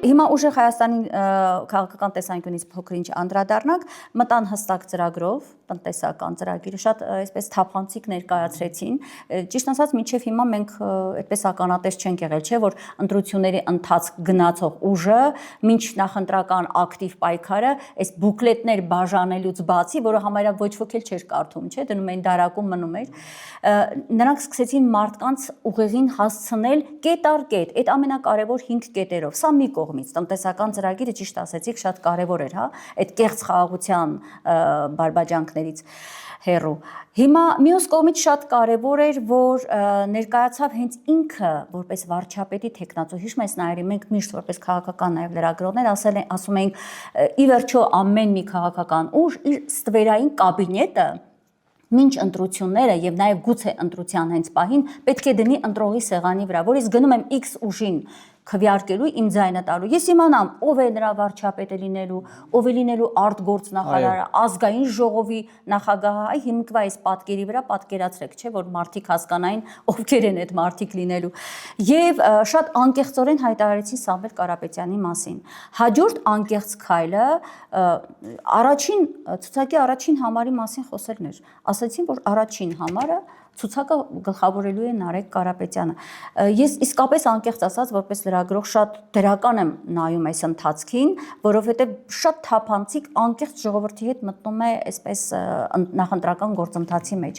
Հիմա ուժեղ Հայաստանի քաղաքական տեսանկյունից փոքր-ինչ անդրադառնանք, մտան հստակ ծրագրով, տնտեսական ծրագիրը շատ այսպես թափանցիկ ներկայացրեցին։ Ճիշտ ասած, մինչև հիմա մենք այդպես ականատես չենք եղել, չէ՞ որ ընտրությունների ընթացք գնացող ուժը, մինչ նախընտրական ակտիվ պայքարը, այս բուկլետներ բաժանելուց բացի, որը համարյա ոչ ոք էլ չէր կարդում, չէ՞, դնում էին դարակում մնում էր, նրանք սկսեցին մարդկանց ուղեղին հասցնել կետ առ կետ, այդ ամենակարևոր 5 կետերով, սա մի կողմից, տնտեսական ծրագիրը ճիշտ ասեցիք, շատ կարևոր էր, հա, այդ կեղծ խաղաղության բարբաջանքներից հեռու։ Հիմա մյուս կողմից շատ կարևոր էր, որ ներկայացավ հենց ինքը որպես վարչապետի թեկնածու, հիշում ես Նայիրի, մենք միշտ որպես քաղաքական նաև լրագրողներ ասում էինք, ի վերջո ամեն մի քաղաքական ուժ իր ստվերային կաբինետը մինչ ընտրությունները եւ նաեւ գուցե ընտրության հենց պահին պետք է դնի ընտրողի սեղանի վրա, որ ես գնում եմ X ուժին քվեարկելու իմ ձայնը տալու։ Ես իմանամ ով է նրա վարչապետը լինելու, ով է լինելու արտգործնախարարը, ազգային ժողովի նախագահը, այ հիմքվա այս պատկերի վրա պատկերացրեք, չէ՞ որ մարդիկ հասկանային ովքեր են այդ մարդիկ լինելու։ Եվ շատ անկեղծորեն հայտարարեցին Սամվել Կարապետյանի մասին։ Հաջորդ անկեղծ քայլը ցուցակի առաջին համարի մասին խոսելն էր։ Ասացին, որ առաջին համարը ցուցակը գլխավորելու է Նարեկ Կարապետյանը։ Ես իսկապես անկեղծ ասած, որպես լրագրող շատ դրական եմ նայում այս ընթացքին, որովհետև շատ թափանցիկ անկեղծ ժողովրդի հետ մտնում է այսպես նախընտրական գործընթացի մեջ։